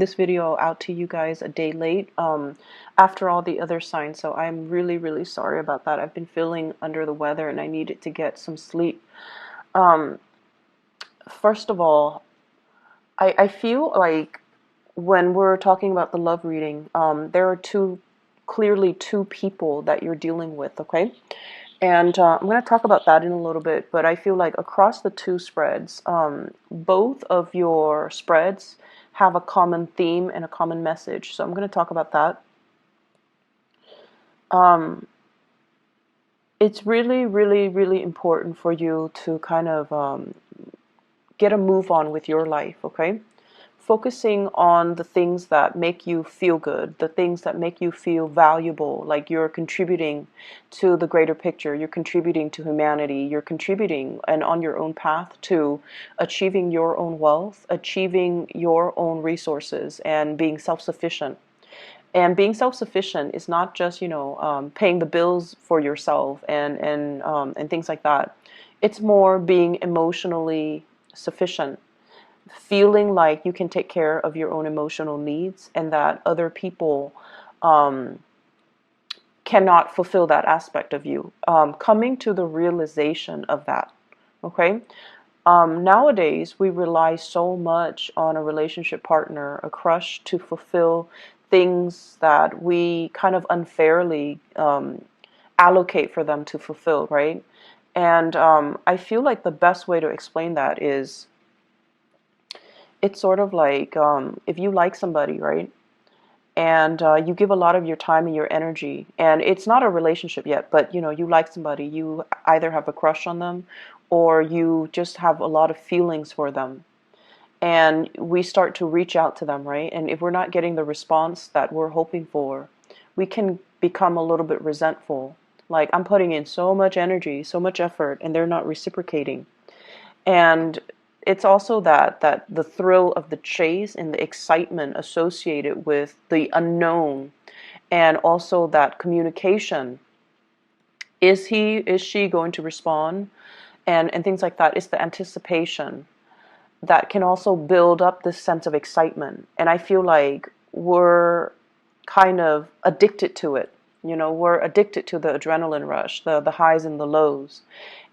this video out to you guys a day late after all the other signs. So I'm really, really sorry about that. I've been feeling under the weather and I needed to get some sleep. Um, First of all, I feel like when we're talking about the love reading, there are clearly two people that you're dealing with, okay? And I'm going to talk about that in a little bit, but I feel like across the two spreads, both of your spreads have a common theme and a common message. So I'm going to talk about that. Um, it's really, really, really important for you to kind of get a move on with your life, okay? Focusing on the things that make you feel good, the things that make you feel valuable, like you're contributing to the greater picture, you're contributing to humanity, you're contributing and on your own path to achieving your own wealth, achieving your own resources, and being self-sufficient. And being self-sufficient is not just, paying the bills for yourself and things like that. It's more being emotionally sufficient, feeling like you can take care of your own emotional needs and that other people um, cannot fulfill that aspect of you. Coming to the realization of that, okay? Nowadays, we rely so much on a relationship partner, a crush, to fulfill things that we kind of unfairly allocate for them to fulfill, right? And I feel like the best way to explain that is it's sort of like if you like somebody, right? And you give a lot of your time and your energy, and it's not a relationship yet, but you like somebody, you either have a crush on them or you just have a lot of feelings for them. And we start to reach out to them, right? And if we're not getting the response that we're hoping for, we can become a little bit resentful. Like, I'm putting in so much energy, so much effort, and they're not reciprocating. And it's also that the thrill of the chase and the excitement associated with the unknown, and also that communication. Is she going to respond? And things like that. It's the anticipation that can also build up this sense of excitement. And I feel like we're kind of addicted to it. We're addicted to the adrenaline rush, the highs and the lows.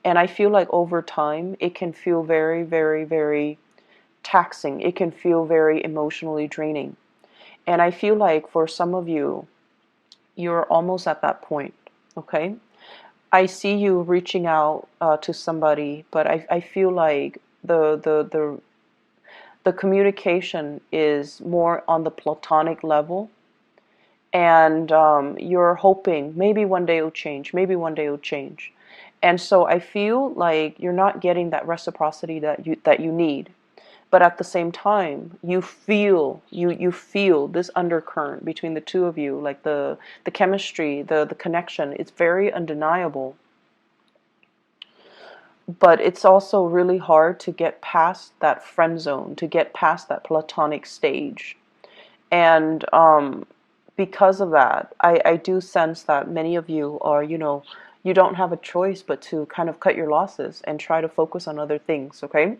And I feel like over time, it can feel very, very, very taxing. It can feel very emotionally draining. And I feel like for some of you, you're almost at that point, okay? I see you reaching out to somebody, but I feel like the communication is more on the platonic level, and you're hoping maybe one day it'll change, maybe one day it'll change. And so I feel like you're not getting that reciprocity that you need. But at the same time, you feel this undercurrent between the two of you, like the chemistry, the connection. It's very undeniable. But it's also really hard to get past that friend zone, to get past that platonic stage. And because of that, I do sense that many of you are, you don't have a choice but to kind of cut your losses and try to focus on other things, okay?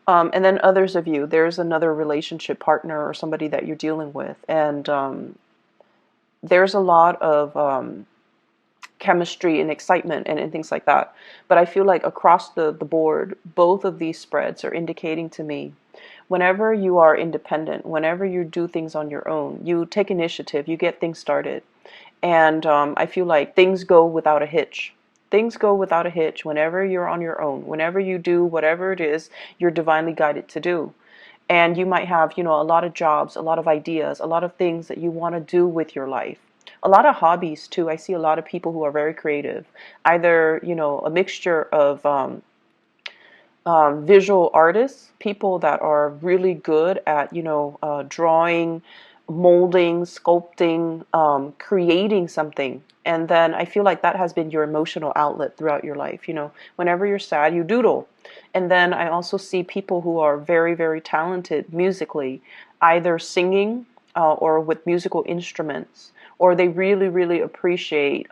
And then others of you, there's another relationship partner or somebody that you're dealing with, and there's a lot of chemistry and excitement and things like that. But I feel like across the board, both of these spreads are indicating to me whenever you are independent, whenever you do things on your own, you take initiative, you get things started. And I feel like things go without a hitch. Things go without a hitch whenever you're on your own, whenever you do whatever it is you're divinely guided to do. And you might have, a lot of jobs, a lot of ideas, a lot of things that you want to do with your life. A lot of hobbies too. I see a lot of people who are very creative, either, a mixture of visual artists, people that are really good at, drawing, molding, sculpting, creating something. And then I feel like that has been your emotional outlet throughout your life. Whenever you're sad, you doodle. And then I also see people who are very, very talented musically, either singing or with musical instruments, or they really, really appreciate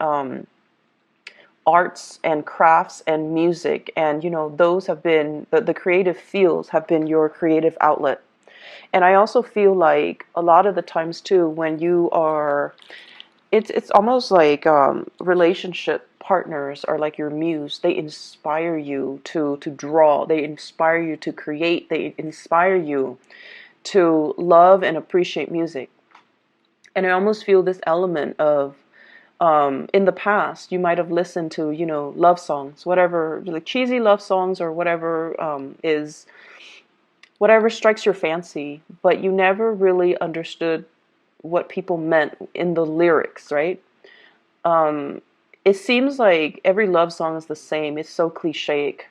arts and crafts and music, and those have been the creative fields have been your creative outlet. And I also feel like a lot of the times too, when you are, it's almost like relationship partners are like your muse. They inspire you to draw. They inspire you to create. They inspire you to love and appreciate music. And I almost feel this element of, in the past, you might have listened to, love songs, whatever, like cheesy love songs or whatever whatever strikes your fancy, but you never really understood what people meant in the lyrics, right? Um, it seems like every love song is the same. It's so clichéic.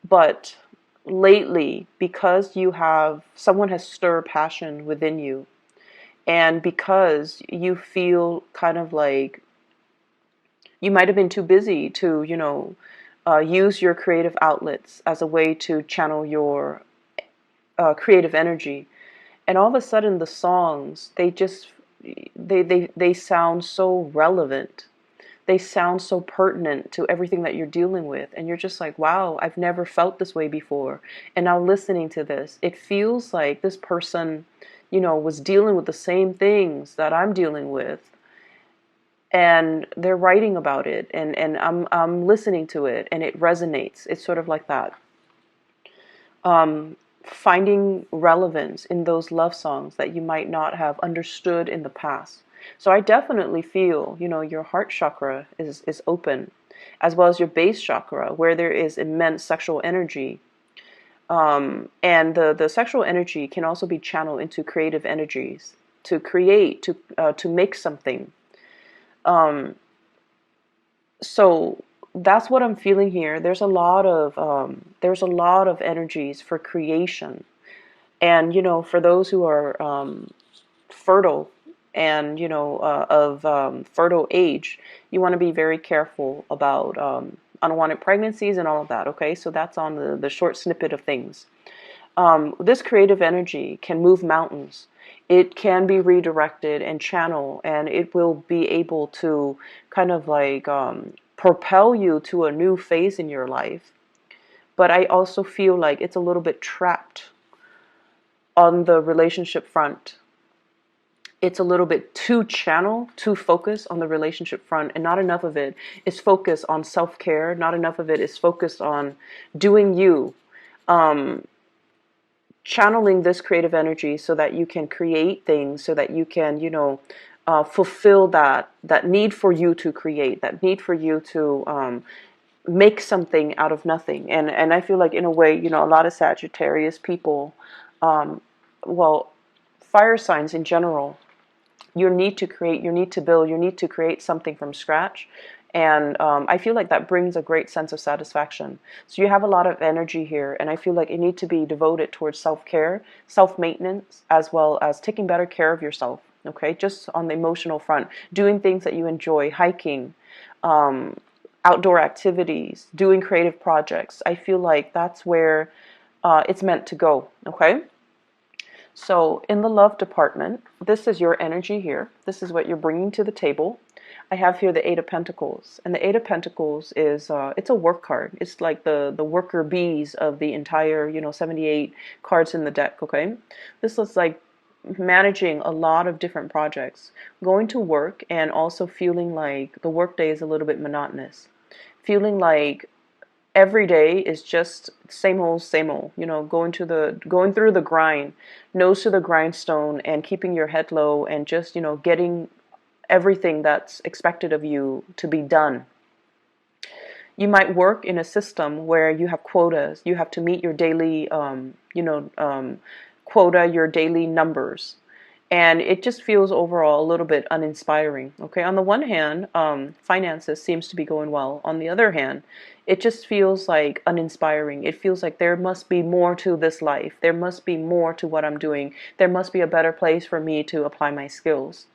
But lately, because someone has stirred passion within you, and because you feel kind of like you might have been too busy to, use your creative outlets as a way to channel your creative energy. And all of a sudden, the songs, they sound so relevant. They sound so pertinent to everything that you're dealing with. And you're just like, wow, I've never felt this way before. And now listening to this, it feels like this person, was dealing with the same things that I'm dealing with. And they're writing about it, and I'm listening to it, and it resonates. It's sort of like that. Finding relevance in those love songs that you might not have understood in the past. So I definitely feel, your heart chakra is open, as well as your base chakra, where there is immense sexual energy. And the sexual energy can also be channeled into creative energies, to create, to make something. So that's what I'm feeling here. There's a lot of energies for creation, and for those who are fertile and of fertile age, you want to be very careful about unwanted pregnancies and all of that. Okay, so that's on the short snippet of things. This creative energy can move mountains. It can be redirected and channeled, and it will be able to kind of like propel you to a new phase in your life. But I also feel like it's a little bit trapped on the relationship front. It's a little bit too channel, too focused on the relationship front, and not enough of it is focused on self-care. Not enough of it is focused on doing you. Channeling this creative energy so that you can create things, so that you can, fulfill that need for you to create, that need for you to make something out of nothing. And I feel like in a way, a lot of Sagittarius people, well, fire signs in general, your need to create, your need to build, your need to create something from scratch. And I feel like that brings a great sense of satisfaction. So you have a lot of energy here, and I feel like it needs to be devoted towards self-care, self-maintenance, as well as taking better care of yourself, okay? Just on the emotional front, doing things that you enjoy, hiking, outdoor activities, doing creative projects. I feel like that's where it's meant to go, okay? So in the love department, this is your energy here. This is what you're bringing to the table. I have here the Eight of Pentacles, and the Eight of Pentacles is it's a work card. It's like the worker bees of the entire 78 cards in the deck. Okay, this is like managing a lot of different projects, going to work, and also feeling like the workday is a little bit monotonous, feeling like every day is just same old, going through the grind, nose to the grindstone, and keeping your head low, and just getting everything that's expected of you to be done. You might work in a system where you have quotas. You have to meet your daily, quota, your daily numbers. And it just feels overall a little bit uninspiring. Okay, on the one hand, finances seems to be going well. On the other hand, it just feels like uninspiring. It feels like there must be more to this life. There must be more to what I'm doing. There must be a better place for me to apply my skills.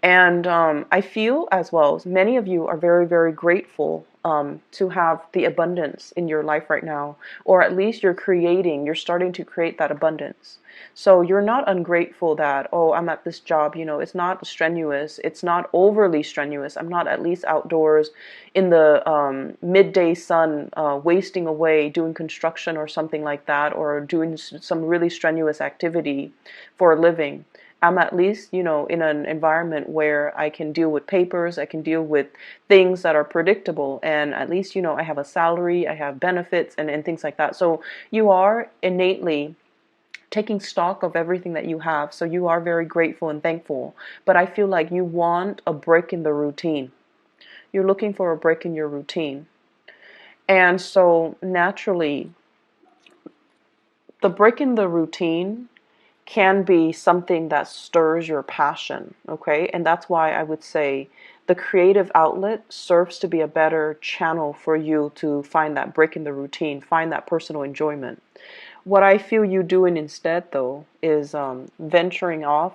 And I feel as well, many of you are very, very grateful to have the abundance in your life right now, or at least you're starting to create that abundance. So you're not ungrateful that, oh, I'm at this job, it's not strenuous, it's not overly strenuous. I'm not at least outdoors in the midday sun, wasting away doing construction or something like that, or doing some really strenuous activity for a living. I'm at least, in an environment where I can deal with papers, I can deal with things that are predictable, and at least, I have a salary, I have benefits, and things like that. So you are innately taking stock of everything that you have. So you are very grateful and thankful. But I feel like you want a break in the routine. You're looking for a break in your routine. And so naturally, the break in the routine can be something that stirs your passion, okay? And that's why I would say the creative outlet serves to be a better channel for you to find that break in the routine, find that personal enjoyment. What I feel you doing instead, though, is venturing off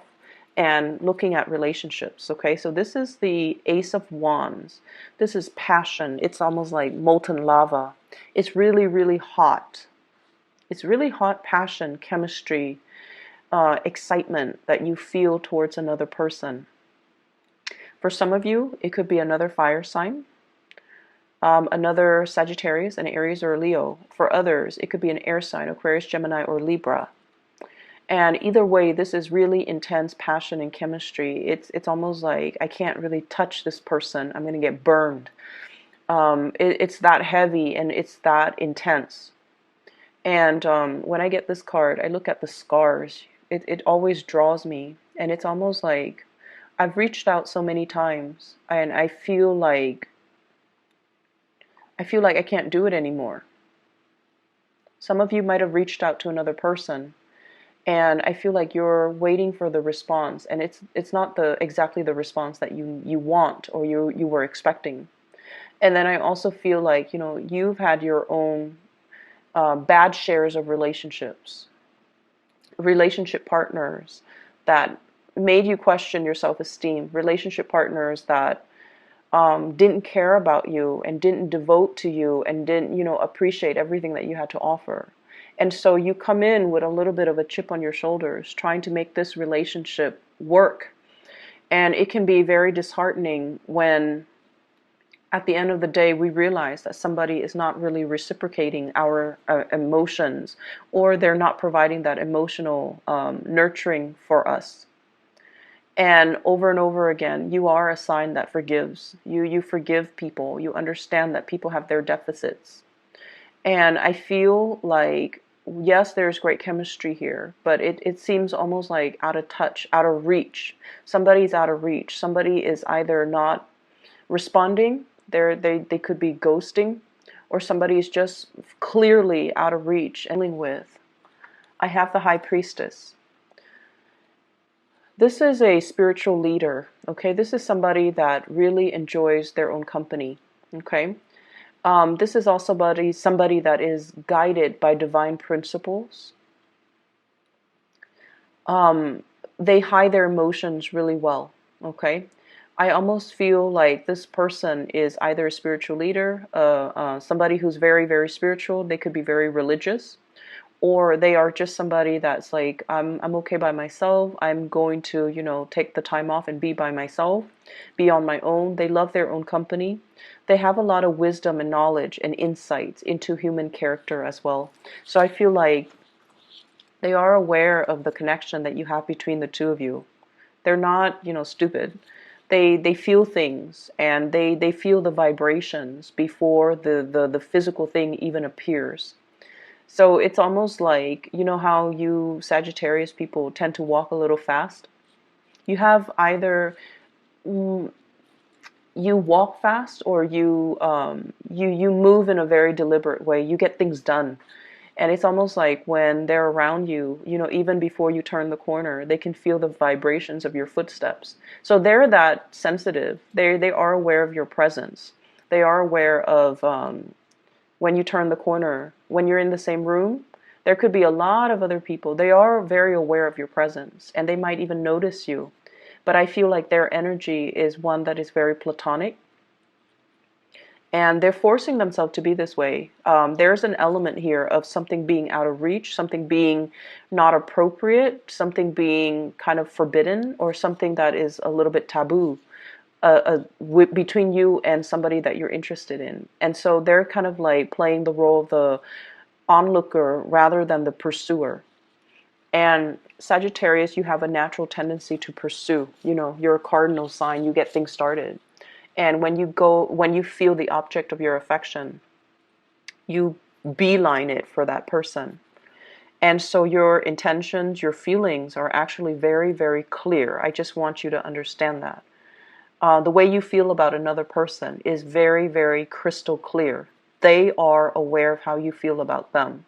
and looking at relationships, okay? So this is the Ace of Wands. This is passion. It's almost like molten lava. It's really, really hot. It's really hot passion, chemistry, excitement that you feel towards another person. For some of you, it could be another fire sign, another Sagittarius, an Aries, or a Leo. For others, it could be an air sign, Aquarius, Gemini, or Libra. And either way, this is really intense passion and chemistry. It's almost like I can't really touch this person. I'm going to get burned. It's that heavy and it's that intense. And when I get this card, I look at the scars. It always draws me. And it's almost like I've reached out so many times and I feel like I can't do it anymore. Some of you might have reached out to another person and I feel like you're waiting for the response, and it's not exactly the response that you want or you were expecting. And then I also feel like, you've had your own bad shares of relationship partners that made you question your self-esteem, relationship partners that didn't care about you and didn't devote to you and didn't, appreciate everything that you had to offer. And so you come in with a little bit of a chip on your shoulders, trying to make this relationship work. And it can be very disheartening when at the end of the day, we realize that somebody is not really reciprocating our emotions, or they're not providing that emotional nurturing for us. And over again, you are a sign that forgives. You forgive people. You understand that people have their deficits. And I feel like, yes, there's great chemistry here, but it seems almost like out of touch, out of reach. Somebody's out of reach. Somebody is either not responding, they could be ghosting, or somebody is just clearly out of reach. And dealing with, I have the High Priestess. This is a spiritual leader, okay? This is somebody that really enjoys their own company, okay? This is also somebody that is guided by divine principles. They hide their emotions really well, okay? I almost feel like this person is either a spiritual leader, somebody who's very, very spiritual. They could be very religious, or they are just somebody that's like, I'm okay by myself. I'm going to, take the time off and be by myself, be on my own. They love their own company. They have a lot of wisdom and knowledge and insights into human character as well. So I feel like they are aware of the connection that you have between the two of you. They're not, stupid. They feel things, and they feel the vibrations before the physical thing even appears. So it's almost like, how you Sagittarius people tend to walk a little fast. You have either you walk fast, or you move in a very deliberate way. You get things done. And it's almost like when they're around you, even before you turn the corner, they can feel the vibrations of your footsteps. So they're that sensitive. They are aware of your presence. They are aware of when you turn the corner, when you're in the same room, there could be a lot of other people. They are very aware of your presence, and they might even notice you. but I feel like their energy is one that is very platonic. And they're forcing themselves to be this way. There's an element here of something being out of reach, something being not appropriate, something being kind of forbidden, or something that is a little bit taboo between you and somebody that you're interested in. And so they're kind of like playing the role of the onlooker rather than the pursuer. And Sagittarius, you have a natural tendency to pursue. You know, you're a cardinal sign, you get things started. And when you feel the object of your affection, you beeline it for that person. And so your intentions, your feelings are actually very, very clear. I just want you to understand that. The way you feel about another person is very, very crystal clear. They are aware of how you feel about them.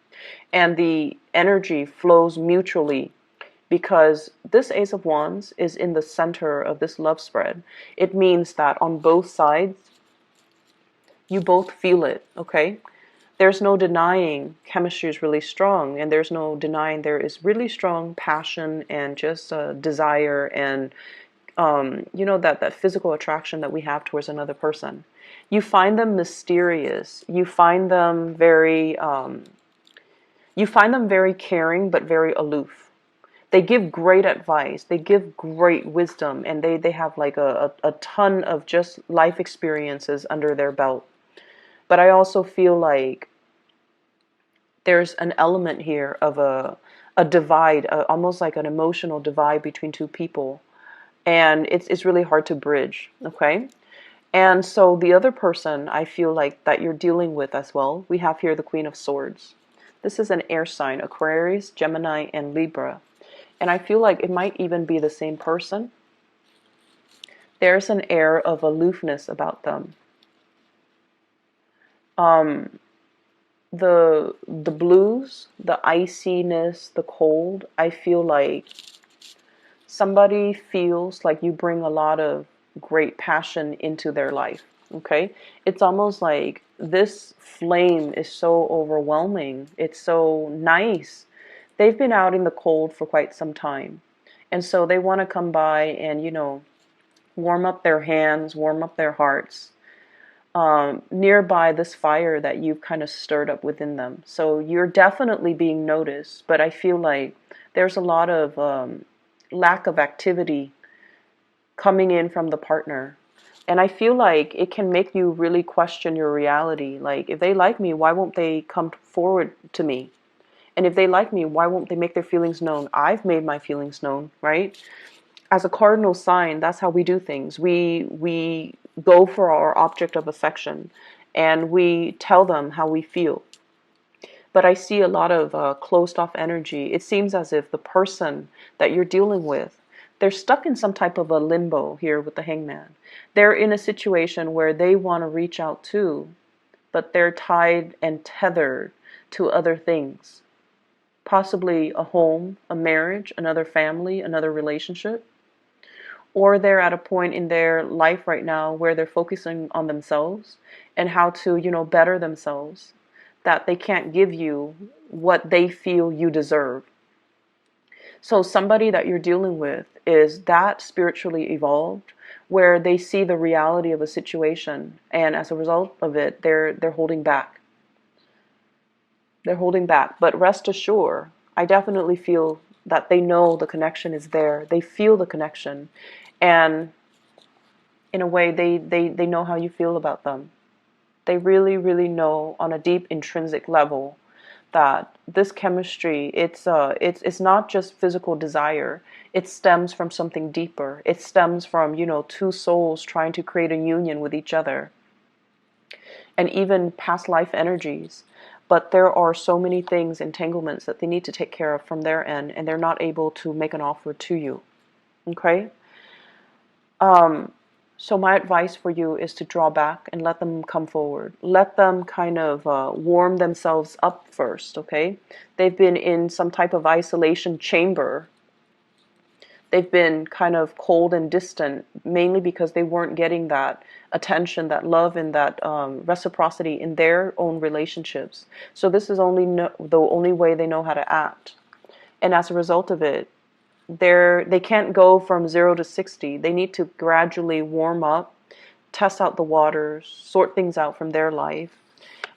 And the energy flows mutually, because this Ace of Wands is in the center of this love spread. It means that on both sides, you both feel it, okay? There's no denying chemistry is really strong, and there's no denying there is really strong passion and just desire and, you know, that physical attraction that we have towards another person. You find them mysterious. You find them very caring, but very aloof. They give great advice, they give great wisdom, and they have like a ton of just life experiences under their belt. But I also feel like there's an element here of a divide, almost like an emotional divide between two people. And it's really hard to bridge, okay? And so the other person I feel like that you're dealing with as well, we have here the Queen of Swords. This is an air sign, Aquarius, Gemini, and Libra. And I feel like it might even be the same person. There's an air of aloofness about them. The blues, the iciness, the cold, I feel like somebody feels like you bring a lot of great passion into their life, okay? It's almost like this flame is so overwhelming. It's so nice. They've been out in the cold for quite some time. And so they want to come by and, you know, warm up their hands, warm up their hearts, nearby this fire that you've kind of stirred up within them. So you're definitely being noticed, but I feel like there's a lot of lack of activity coming in from the partner. And I feel like it can make you really question your reality. Like, if they like me, why won't they come forward to me? And if they like me, why won't they make their feelings known? I've made my feelings known, right? As a cardinal sign, that's how we do things. We go for our object of affection, and we tell them how we feel. But I see a lot of closed off energy. It seems as if the person that you're dealing with, they're stuck in some type of a limbo here with the Hangman. They're in a situation where they want to reach out too, but they're tied and tethered to other things. Possibly a home, a marriage, another family, another relationship. Or they're at a point in their life right now where they're focusing on themselves and how to, you know, better themselves, that they can't give you what they feel you deserve. So somebody that you're dealing with is that spiritually evolved, where they see the reality of a situation, and as a result of it, they're holding back. They're holding back. But rest assured, I definitely feel that they know the connection is there. They feel the connection. And in a way, they know how you feel about them. They really, really know on a deep intrinsic level that this chemistry, it's not just physical desire. It stems from something deeper. It stems from, you know, two souls trying to create a union with each other. And even past life energies. But there are so many things, entanglements that they need to take care of from their end, and they're not able to make an offer to you. Okay? So my advice for you is to draw back and let them come forward. Let them kind of warm themselves up first, okay? They've been in some type of isolation chamber. They've been kind of cold and distant, mainly because they weren't getting that attention, that love, and that reciprocity in their own relationships. So this is the only way they know how to act. And as a result of it, they can't go from 0 to 60. They need to gradually warm up, test out the waters, sort things out from their life.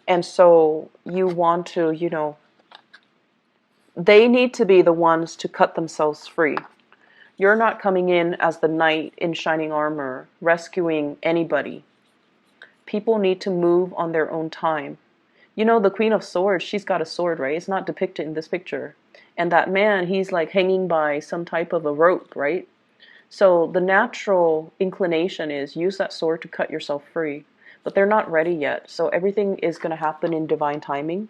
And so you want to, they need to be the ones to cut themselves free. You're not coming in as the knight in shining armor, rescuing anybody. People need to move on their own time. The Queen of Swords, she's got a sword, right? It's not depicted in this picture. And that man, he's like hanging by some type of a rope, right? So the natural inclination is use that sword to cut yourself free. But they're not ready yet. So everything is going to happen in divine timing.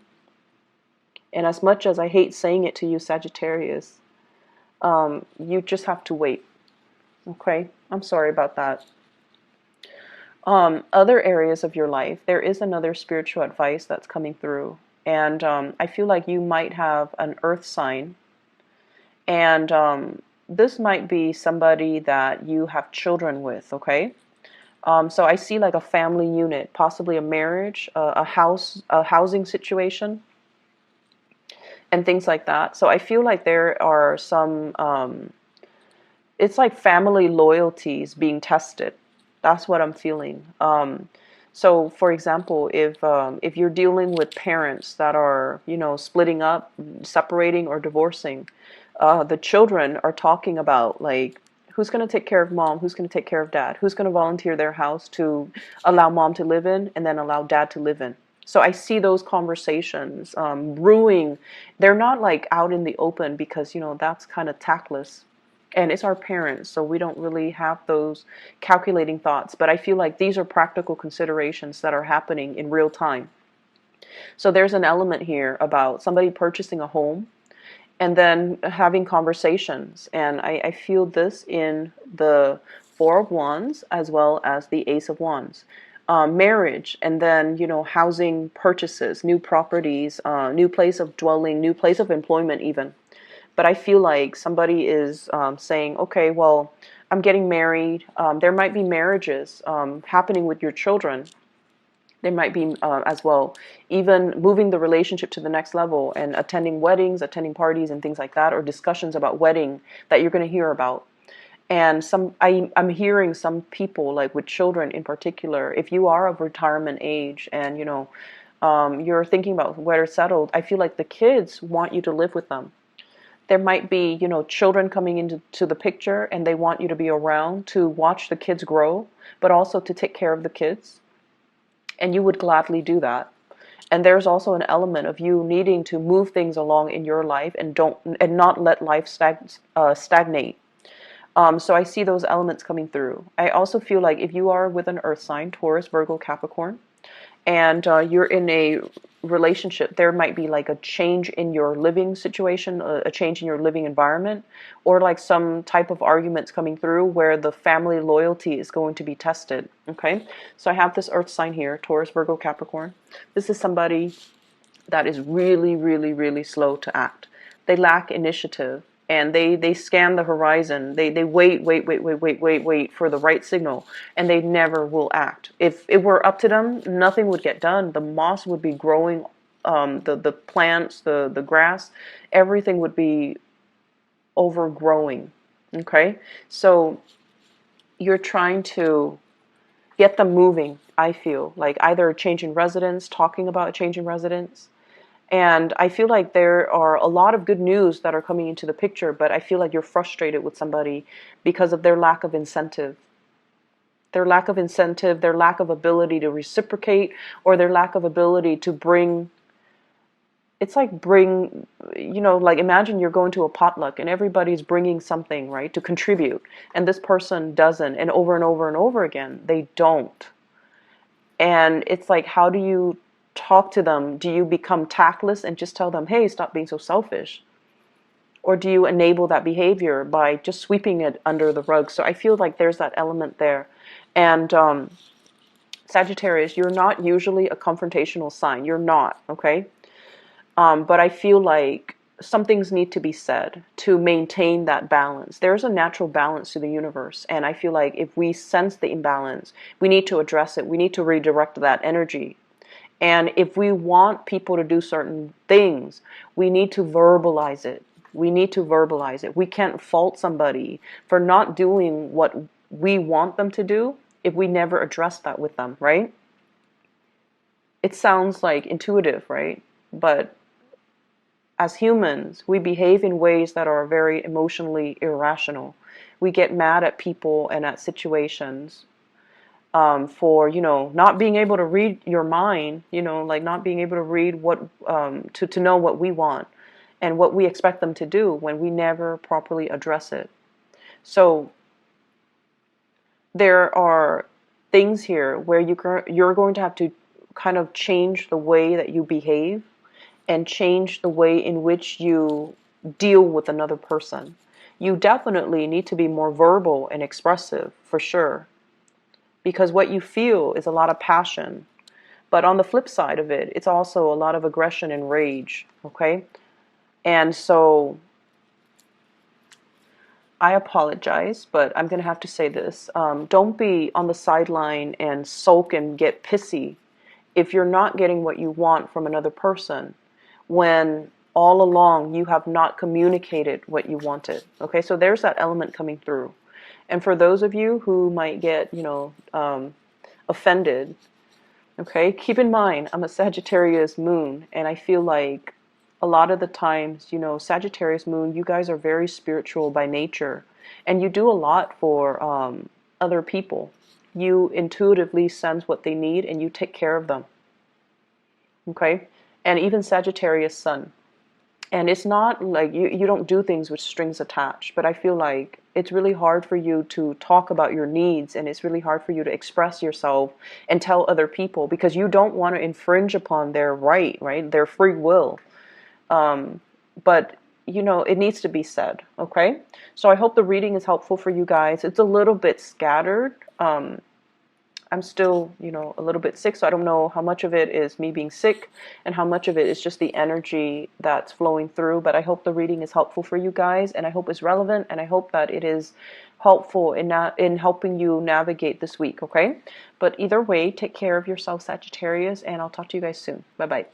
And as much as I hate saying it to you, Sagittarius, you just have to wait. Okay? I'm sorry about that. Other areas of your life, there is another spiritual advice that's coming through. And I feel like you might have an earth sign. And this might be somebody that you have children with, okay? So I see like a family unit, possibly a marriage, a housing situation, and things like that. So I feel like there are some, it's like family loyalties being tested. That's what I'm feeling. So, for example, if you're dealing with parents that are, splitting up, separating, or divorcing, the children are talking about like, who's going to take care of mom? Who's going to take care of dad? Who's going to volunteer their house to allow mom to live in and then allow dad to live in? So I see those conversations brewing. They're not like out in the open because, that's kind of tactless. And it's our parents, so we don't really have those calculating thoughts. But I feel like these are practical considerations that are happening in real time. So there's an element here about somebody purchasing a home and then having conversations. And I feel this in the Four of Wands as well as the Ace of Wands. Marriage, and then, housing purchases, new properties, new place of dwelling, new place of employment even. But I feel like somebody is saying, okay, well, I'm getting married. There might be marriages happening with your children. There might be as well, even moving the relationship to the next level and attending weddings, attending parties and things like that, or discussions about wedding that you're going to hear about. And I'm hearing some people, like with children in particular, if you are of retirement age and, you're thinking about where to settle, I feel like the kids want you to live with them. There might be, children coming into the picture and they want you to be around to watch the kids grow, but also to take care of the kids. And you would gladly do that. And there's also an element of you needing to move things along in your life and not let life stagnate. So I see those elements coming through. I also feel like if you are with an earth sign, Taurus, Virgo, Capricorn, and you're in a relationship, there might be like a change in your living situation, a change in your living environment, or like some type of arguments coming through where the family loyalty is going to be tested. Okay, so I have this earth sign here, Taurus, Virgo, Capricorn. This is somebody that is really, really, really slow to act. They lack initiative. And they scan the horizon. They wait for the right signal, and they never will act. If it were up to them, nothing would get done. The moss would be growing, the plants, the grass, everything would be overgrowing. Okay, so you're trying to get them moving. I feel like either a change in residence, talking about a change in residence. And I feel like there are a lot of good news that are coming into the picture, but I feel like you're frustrated with somebody because of their lack of incentive. Their lack of incentive, their lack of ability to reciprocate, or their lack of ability to bring, like imagine you're going to a potluck and everybody's bringing something, right, to contribute. And this person doesn't, and over and over again, they don't. And it's like, how do you talk to them? Do you become tactless and just tell them, hey, stop being so selfish? Or do you enable that behavior by just sweeping it under the rug? So I feel like there's that element there. And Sagittarius, you're not usually a confrontational sign. You're not, okay? But I feel like some things need to be said to maintain that balance. There's a natural balance to the universe. And I feel like if we sense the imbalance, we need to address it. We need to redirect that energy. And if we want people to do certain things, we need to verbalize it. We need to verbalize it. We can't fault somebody for not doing what we want them to do if we never address that with them, right? It sounds like intuitive, right? But as humans, we behave in ways that are very emotionally irrational. We get mad at people and at situations for, you know, not being able to read your mind, you know, like not being able to read what, to know what we want and what we expect them to do when we never properly address it. So there are things here where you're going to have to kind of change the way that you behave and change the way in which you deal with another person. You definitely need to be more verbal and expressive, for sure, because what you feel is a lot of passion. But on the flip side of it, it's also a lot of aggression and rage, okay? And so I apologize, but I'm going to have to say this. Don't be on the sideline and sulk and get pissy if you're not getting what you want from another person when all along you have not communicated what you wanted. Okay, so there's that element coming through. And for those of you who might get, you know, offended, okay, keep in mind, I'm a Sagittarius moon, and I feel like a lot of the times, you know, Sagittarius moon, you guys are very spiritual by nature, and you do a lot for other people. You intuitively sense what they need, and you take care of them, okay? And even Sagittarius sun. And it's not like you don't do things with strings attached, but I feel like it's really hard for you to talk about your needs, and it's really hard for you to express yourself and tell other people because you don't want to infringe upon their right? Their free will. But, you know, it needs to be said, okay? So I hope the reading is helpful for you guys. It's a little bit scattered. I'm still, you know, a little bit sick, so I don't know how much of it is me being sick and how much of it is just the energy that's flowing through, but I hope the reading is helpful for you guys, and I hope it's relevant, and I hope that it is helpful in helping you navigate this week, okay? But either way, take care of yourself, Sagittarius, and I'll talk to you guys soon. Bye-bye.